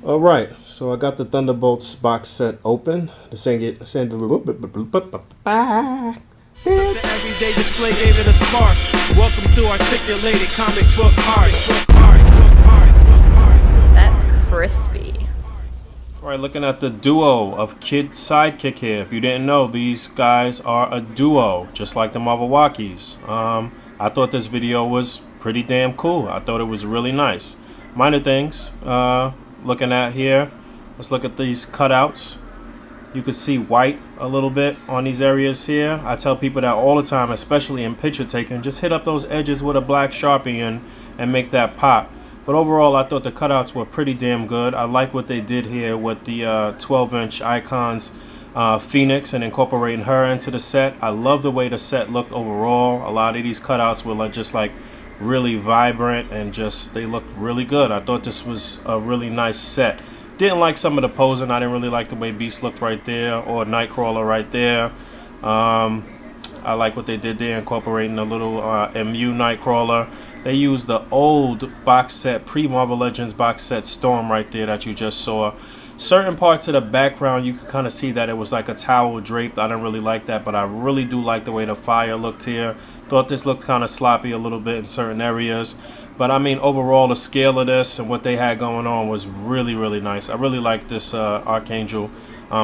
All right, so I got the Thunderbolts box set open. The The everyday display gave it a spark. Welcome to articulated comic book art. That's crispy. All right, looking at the duo of Kid Sidekick here. If you didn't know, these guys are a duo, just like the Marvel Walkies. I thought this video was pretty damn cool. I thought it was really nice. Minor things, looking at here. Let's look at these cutouts. You can see white a little bit on these areas here. I tell people that all the time, especially in picture taking, just hit up those edges with a black Sharpie and make that pop. But overall, I thought the cutouts were pretty damn good. I like what they did here with the 12-inch Icons Phoenix and incorporating her into the set. I love the way the set looked overall. A lot of these cutouts were just like really vibrant and just they looked really good. I thought this was a really nice set. Didn't like some of the posing. I didn't really like the way Beast looked right there or Nightcrawler right there. I like what they did there, incorporating a little MU Nightcrawler. They used the old box set, pre-Marvel Legends box set Storm right there that you just saw. Certain parts of the background, you could kind of see that it was like a towel draped. I didn't really like that, but I really do like the way the fire looked here. Thought this looked kind of sloppy a little bit in certain areas. But I mean, overall, the scale of this and what they had going on was really, really nice. I really like this Archangel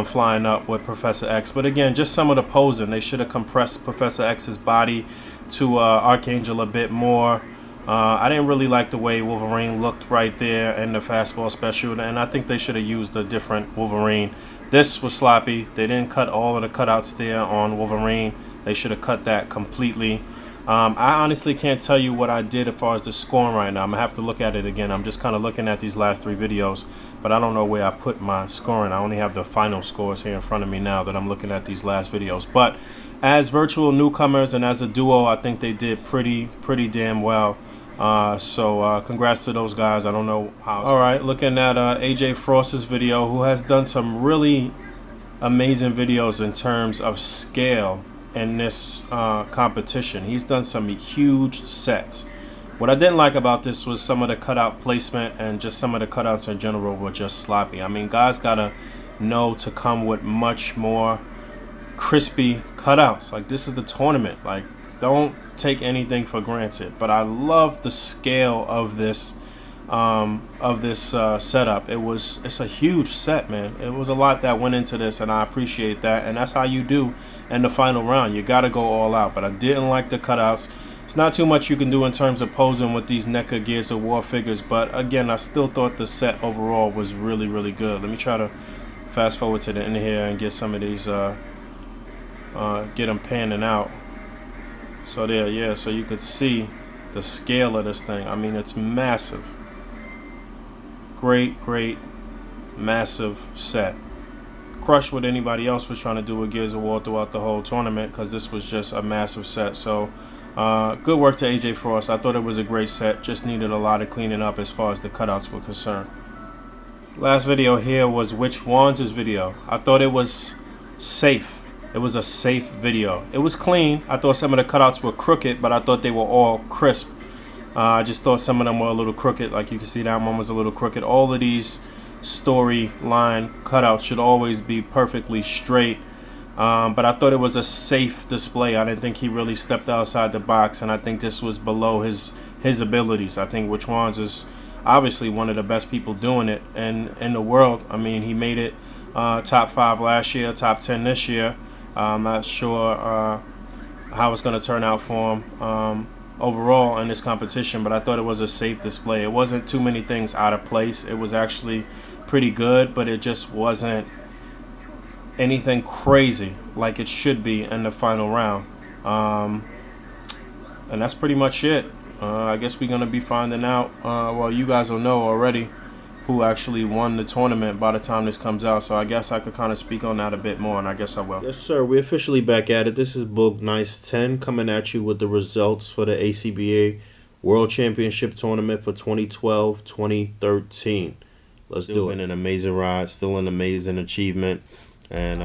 flying up with Professor X. But again, just some of the posing. They should have compressed Professor X's body to Archangel a bit more. I didn't really like the way Wolverine looked right there in the fastball special, and I think they should have used a different Wolverine. This was sloppy. They didn't cut all of the cutouts there on Wolverine. They should have cut that completely. I honestly can't tell you what I did as far as the scoring right now. I'm going to have to look at it again. I'm just kind of looking at these last three videos, but I don't know where I put my scoring. I only have the final scores here in front of me now that I'm looking at these last videos. But as virtual newcomers and as a duo, I think they did pretty damn well. So congrats to those guys. I don't know how. All right, looking at AJ Frost's video, who has done some really amazing videos in terms of scale in this competition. He's done some huge sets. What I didn't like about this was some of the cutout placement and just some of the cutouts in general were just sloppy. I mean, guys gotta know to come with much more crispy cutouts. Like, this is the tournament. Like, don't take anything for granted. But I love the scale of this setup. It's a huge set, man. It was a lot that went into this, and I appreciate that. And that's how you do in the final round. You got to go all out. But I didn't like the cutouts. It's not too much you can do in terms of posing with these NECA Gears of War figures. But again, I still thought the set overall was really, really good. Let me try to fast forward to the end here and get some of these, get them panning out. So there, yeah, so you could see the scale of this thing. I mean, it's massive. Great, massive set. Crushed what anybody else was trying to do with Gears of War throughout the whole tournament, because this was just a massive set. So, good work to AJ Frost. I thought it was a great set. Just needed a lot of cleaning up as far as the cutouts were concerned. Last video here was Which Wands' video. I thought it was safe. It was a safe video. It was clean. I thought some of the cutouts were crooked, but I thought they were all crisp. I just thought some of them were a little crooked. Like you can see, that one was a little crooked. All of these storyline cutouts should always be perfectly straight. But I thought it was a safe display. I didn't think he really stepped outside the box, and I think this was below his abilities. I think Which Wands is obviously one of the best people doing it in the world. I mean, he made it top 5 last year, top 10 this year. I'm not sure how it's going to turn out for him overall in this competition, but I thought it was a safe display. It wasn't too many things out of place. It was actually pretty good, but it just wasn't anything crazy like it should be in the final round. And that's pretty much it. I guess we're going to be finding out, well, you guys will know already who actually won the tournament by the time this comes out. So I guess I could kind of speak on that a bit more, and I guess I will. Yes, sir. We're officially back at it. This is Boog Nice 10 coming at you with the results for the A.C.B.A. World Championship Tournament for 2012-2013. Let's do it. An amazing ride. Still an amazing achievement. And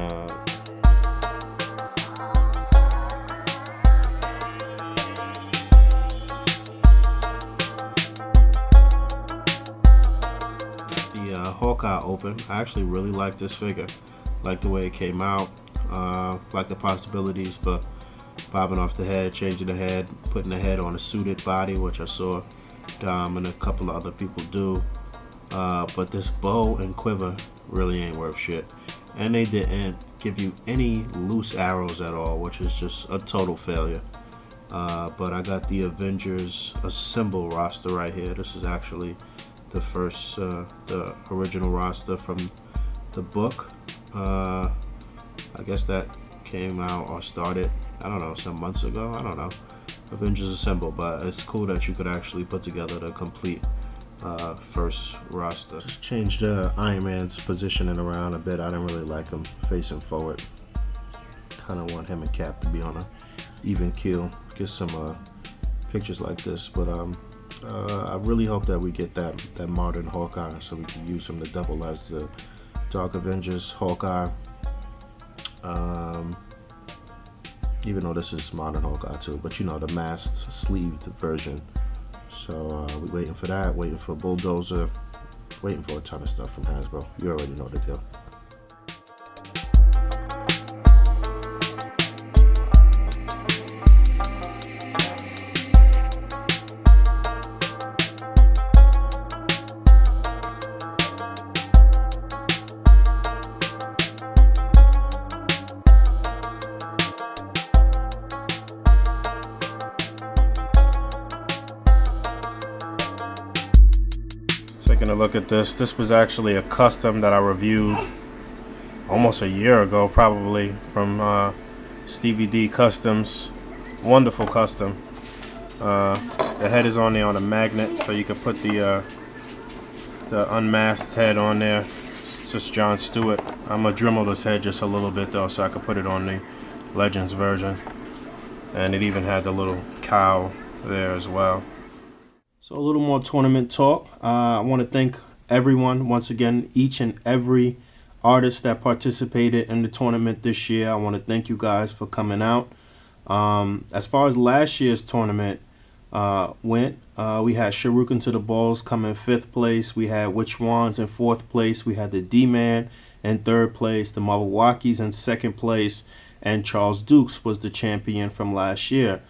the Hawkeye open. I actually really like this figure. Like the way it came out. Like the possibilities for popping off the head, changing the head, putting the head on a suited body, which I saw Dom and a couple of other people do. But this bow and quiver really ain't worth shit. And they didn't give you any loose arrows at all, which is just a total failure. But I got the Avengers Assemble roster right here. This is actually the first, the original roster from the book. I guess that came out or started, I don't know, some months ago. I don't know. Avengers Assemble, but it's cool that you could actually put together the complete first roster. Just changed Iron Man's positioning around a bit. I didn't really like him facing forward. Kind of want him and Cap to be on a even keel. Get some pictures like this, but I really hope that we get that modern Hawkeye, so we can use him to double as the Dark Avengers Hawkeye. Even though this is modern Hawkeye too, but you know, the masked sleeved version. So we're waiting for that, waiting for Bulldozer, waiting for a ton of stuff from Hasbro. You already know the deal. Taking a look at this. This was actually a custom that I reviewed almost a year ago, probably, from Stevie D Customs. Wonderful custom. The head is on there on a magnet, so you can put the unmasked head on there. It's just John Stewart. I'm gonna Dremel this head just a little bit though, so I can put it on the Legends version. And it even had the little cow there as well. So a little more tournament talk. I want to thank everyone once again, each and every artist that participated in the tournament this year. I want to thank you guys for coming out. As far as last year's tournament went, we had Shuriken to the Balls come in 5th place. We had Witch Wands in 4th place. We had the D-Man in 3rd place. The Milwaukees in 2nd place. And Charles Dukes was the champion from last year.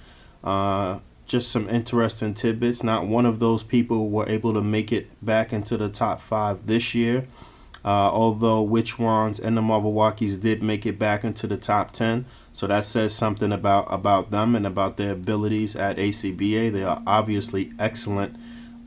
Just some interesting tidbits. Not one of those people were able to make it back into the top 5 this year. Although Witch Wands and the Milwaukees did make it back into the top 10. So that says something about them and about their abilities at A.C.B.A. They are obviously excellent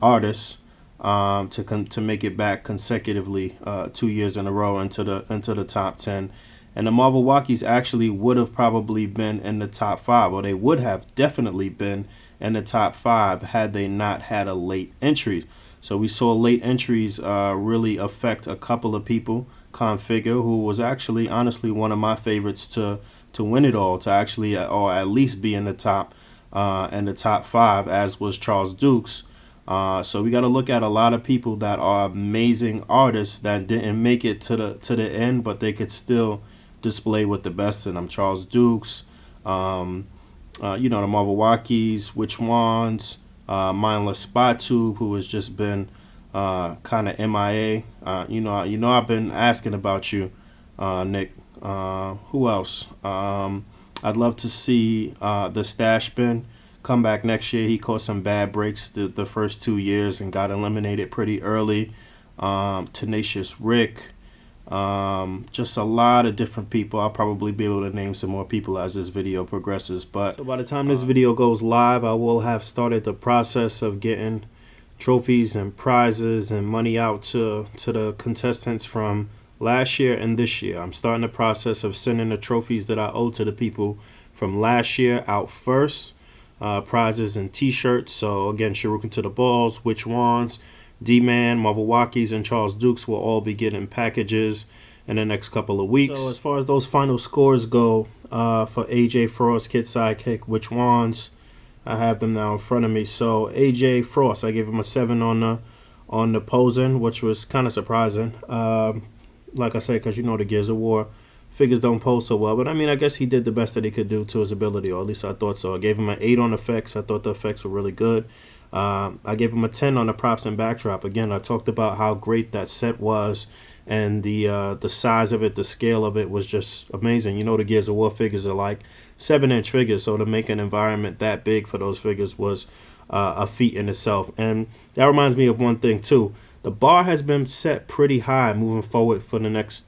artists to make it back consecutively 2 years in a row into the top 10. And the Milwaukees actually would have probably been in the top 5, or they would have definitely been in the top 5 had they not had a late entry. So we saw late entries really affect a couple of people. Configure, who was actually honestly one of my favorites to win it all, to actually or at least be in the top 5, as was Charles Dukes. So we got to look at a lot of people that are amazing artists that didn't make it to the end, but they could still display with the best in them. Charles Dukes, the Milwaukees, Witch Wands, Mindless Spatu, who has just been kind of MIA. I've been asking about you, Nick. Who else? I'd love to see the Stash Bin come back next year. He caught some bad breaks the first 2 years and got eliminated pretty early. Tenacious Rick. Just a lot of different people. I'll probably be able to name some more people as this video progresses. But so by the time this video goes live, I will have started the process of getting trophies and prizes and money out to the contestants from last year and this year. I'm starting the process of sending the trophies that I owe to the people from last year out first. Prizes and t-shirts. So again, Shuriken to the Balls, Witch Wands, D-Man, Milwaukees, and Charles Dukes will all be getting packages in the next couple of weeks. So as far as those final scores go, for AJ Frost, Kid Sidekick, Witch Wands, I have them now in front of me. So AJ Frost, I gave him a 7 on the posing, which was kind of surprising. Like I said, because the Gears of War figures don't pose so well. But I mean, I guess he did the best that he could do to his ability, or at least I thought so. I gave him an 8 on effects. I thought the effects were really good. I gave him a 10 on the props and backdrop. Again, I talked about how great that set was, and the size of it, the scale of it was just amazing. You know, the Gears of War figures are like 7-inch figures, so to make an environment that big for those figures was a feat in itself. And that reminds me of one thing too. The bar has been set pretty high moving forward for the next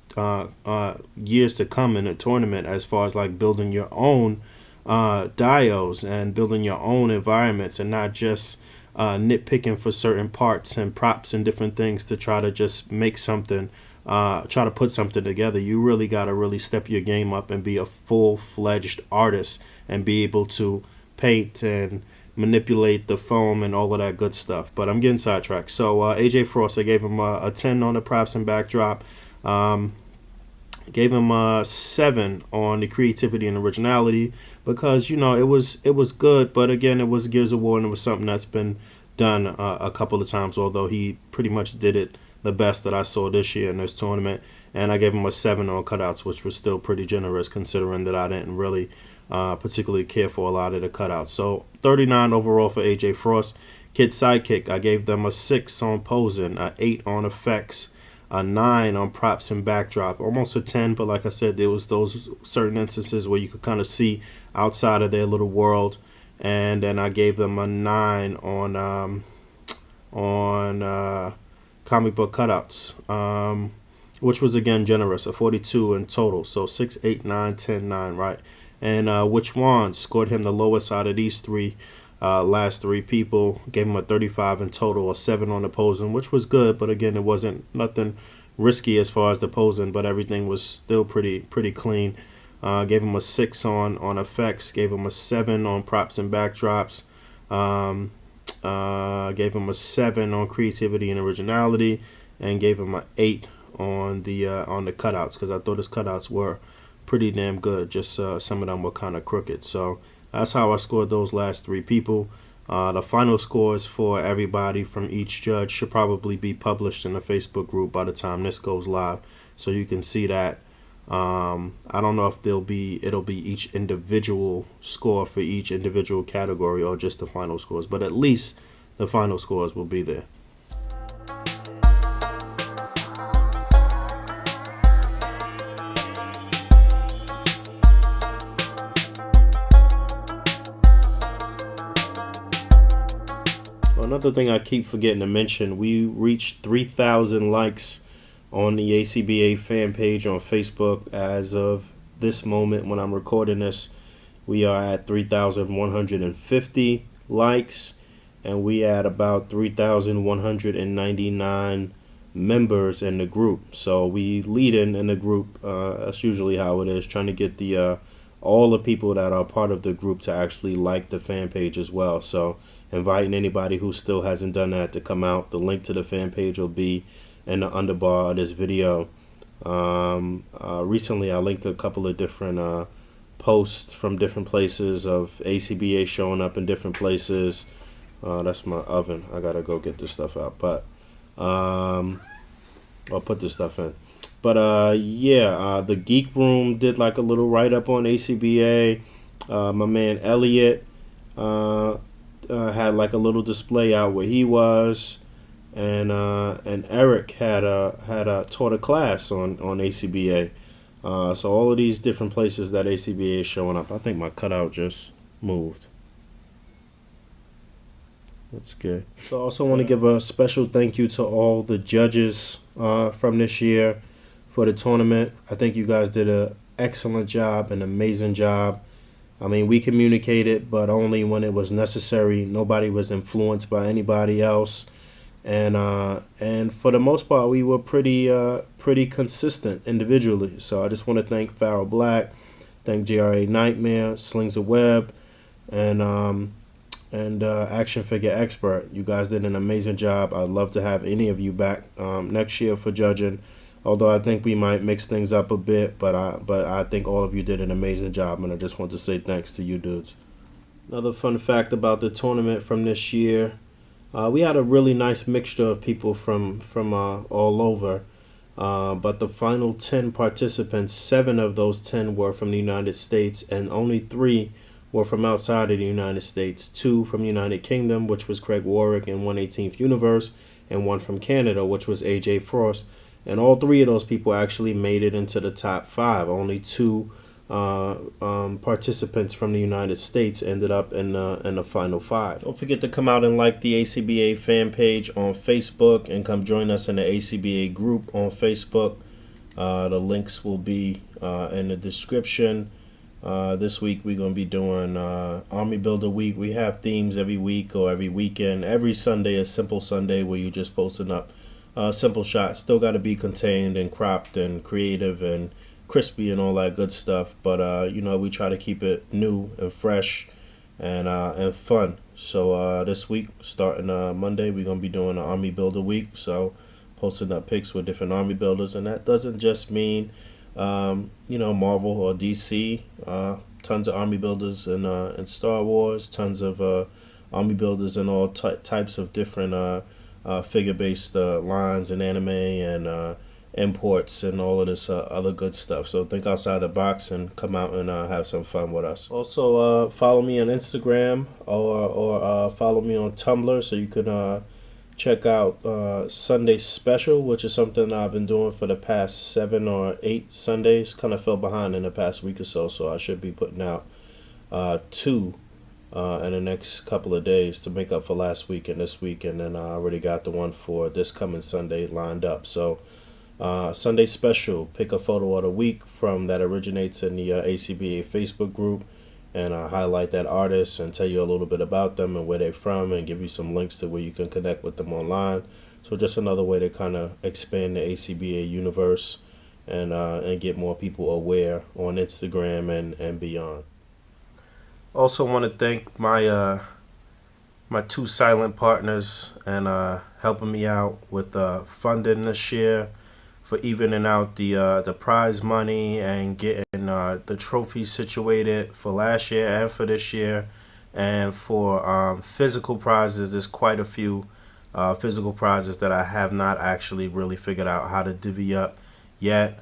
years to come in the tournament, as far as like building your own dios and building your own environments, and not just nitpicking for certain parts and props and different things to try to just make something, try to put something together. You really got to really step your game up and be a full-fledged artist and be able to paint and manipulate the foam and all of that good stuff. But I'm getting sidetracked. So AJ Frost, I gave him a 10 on the props and backdrop. Gave him a 7 on the creativity and originality, because it was good, but again, it was Gears of War, and it was something that's been done a couple of times, although he pretty much did it the best that I saw this year in this tournament. And I gave him a 7 on cutouts, which was still pretty generous considering that I didn't really particularly care for a lot of the cutouts. So 39 overall for AJ Frost. Kid Sidekick, I gave them a 6 on posing, a 8 on effects, a 9 on props and backdrop, almost a 10, but like I said, there was those certain instances where you could kind of see outside of their little world. And then I gave them a 9 on comic book cutouts, which was again generous, a 42 in total. So 6, 8, 9, 10, 9, right? And which one scored him the lowest out of these three last three people? Gave him a 35 in total, a 7 on the posing, which was good, but again, it wasn't nothing risky as far as the posing, but everything was still pretty clean. Gave him a 6 on effects, gave him a 7 on props and backdrops, gave him a 7 on creativity and originality, and gave him an 8 on the cutouts, because I thought his cutouts were pretty damn good. Just some of them were kind of crooked. So that's how I scored those last three people. The final scores for everybody from each judge should probably be published in the Facebook group by the time this goes live, so you can see that. I don't know if it'll be each individual score for each individual category, or just the final scores, but at least the final scores will be there. Another thing I keep forgetting to mention, we reached 3,000 likes on the A.C.B.A. fan page on Facebook. As of this moment when I'm recording this, we are at 3,150 likes, and we had about 3,199 members in the group. So we lead in the group. That's usually how it is, trying to get the all the people that are part of the group to actually like the fan page as well. So inviting anybody who still hasn't done that to come out. The link to the fan page will be in the underbar of this video. Recently I linked a couple of different posts from different places of A.C.B.A. showing up in different places. That's my oven. I gotta go get this stuff out, but I'll put this stuff in. But the Geek Room did like a little write-up on A.C.B.A. My man Elliot had like a little display out where he was, and Eric had taught a class on A.C.B.A. So all of these different places that A.C.B.A. is showing up. I think my cutout just moved. That's good. So I also want to give a special thank you to all the judges from this year for the tournament. I think you guys did an excellent job, an amazing job. I mean, we communicated, but only when it was necessary. Nobody was influenced by anybody else, and for the most part, we were pretty consistent individually. So I just want to thank Farrell Black, thank JRA Nightmare, Slings of Web, and Action Figure Expert. You guys did an amazing job. I'd love to have any of you back next year for judging. Although I think we might mix things up a bit, but I think all of you did an amazing job, and I just want to say thanks to you dudes. Another fun fact about the tournament from this year, we had a really nice mixture of people from all over, but the final 10 participants, 7 of those 10 were from the United States, and only 3 were from outside of the United States. 2 from the United Kingdom, which was Craig Warwick in 1/18th Universe, and 1 from Canada, which was AJ Frost. And all 3 of those people actually made it into the top 5. Only 2 participants from the United States ended up in the final 5. Don't forget to come out and like the A.C.B.A. fan page on Facebook and come join us in the A.C.B.A. group on Facebook. The links will be in the description. This week we're going to be doing Army Builder Week. We have themes every week or every weekend. Every Sunday is Simple Sunday, where you're just posting up simple shots. Still got to be contained and cropped and creative and crispy and all that good stuff. But we try to keep it new and fresh and fun. So this week, starting Monday, we're going to be doing an Army Builder Week. So posting up pics with different Army builders, and that doesn't just mean Marvel or DC. Tons of Army builders in Star Wars. Tons of Army builders in all types of different figure-based lines and anime and imports and all of this other good stuff. So think outside the box and come out and have some fun with us. Also, follow me on Instagram or follow me on Tumblr so you can check out Sunday Special, which is something I've been doing for the past 7 or 8 Sundays. Kind of fell behind in the past week or so I should be putting out 2 in the next couple of days to make up for last week and this week, and then I already got the one for this coming Sunday lined up. So Sunday Special, pick a photo of the week from that originates in the A.C.B.A. Facebook group, and highlight that artist and tell you a little bit about them and where they're from, and give you some links to where you can connect with them online. So just another way to kind of expand the A.C.B.A. universe and get more people aware on Instagram and beyond. Also want to thank my 2 silent partners and helping me out with funding this year, for evening out the prize money and getting the trophies situated for last year and for this year. And for physical prizes, there's quite a few physical prizes that I have not actually really figured out how to divvy up yet.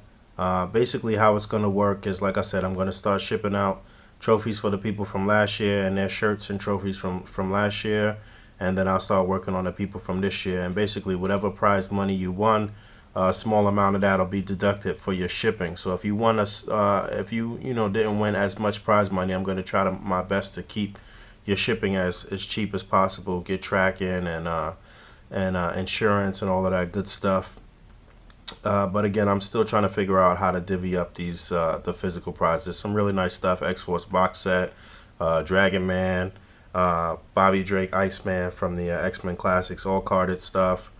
Basically how it's going to work is, like I said, I'm going to start shipping out trophies for the people from last year and their shirts and trophies from last year, and then I'll start working on the people from this year. And basically whatever prize money you won, a small amount of that will be deducted for your shipping. So if you won if you didn't win as much prize money, I'm going to try my best to keep your shipping as cheap as possible, get tracking and insurance and all of that good stuff. But again, I'm still trying to figure out how to divvy up these the physical prizes. Some really nice stuff: X-Force box set, Dragon Man, Bobby Drake Iceman from the X-Men Classics, all carded stuff.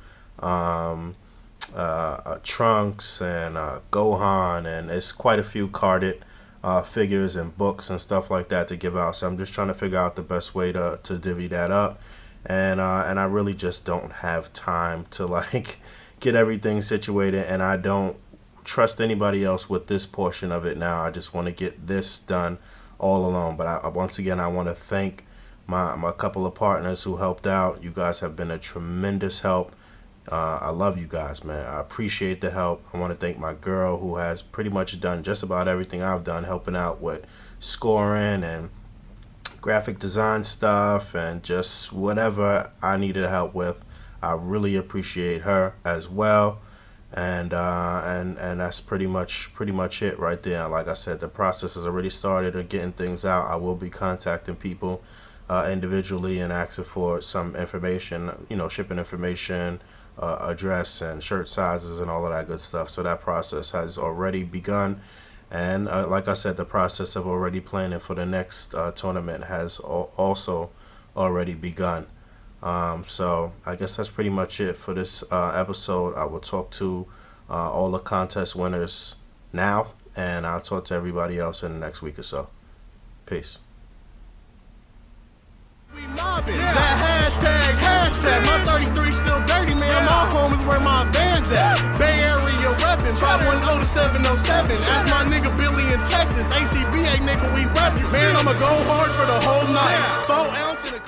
Trunks and Gohan, and it's quite a few carded figures and books and stuff like that to give out. So I'm just trying to figure out the best way to divvy that up, and I really just don't have time to get everything situated, and I don't trust anybody else with this portion of it now. I just want to get this done all alone. But once again, I want to thank my couple of partners who helped out. You guys have been a tremendous help. I love you guys, man. I appreciate the help. I want to thank my girl, who has pretty much done just about everything I've done, helping out with scoring and graphic design stuff and just whatever I needed help with. I really appreciate her as well. And that's pretty much it right there. Like I said, the process has already started of getting things out. I will be contacting people individually and asking for some information, shipping information, address and shirt sizes and all of that good stuff. So that process has already begun. And like I said, the process of already planning for the next tournament has also already begun. So I guess that's pretty much it for this episode. I will talk to all the contest winners now, and I'll talk to everybody else in the next week or so. Peace. That hashtag, my 33 still dirty, man. My home is where my band's at. Bay Area reppin', 510 to 707. Ask my nigga Billy in Texas, A.C.B.A. nigga, we reppin'. Man, I'ma go hard for the whole night. 4 ounce in a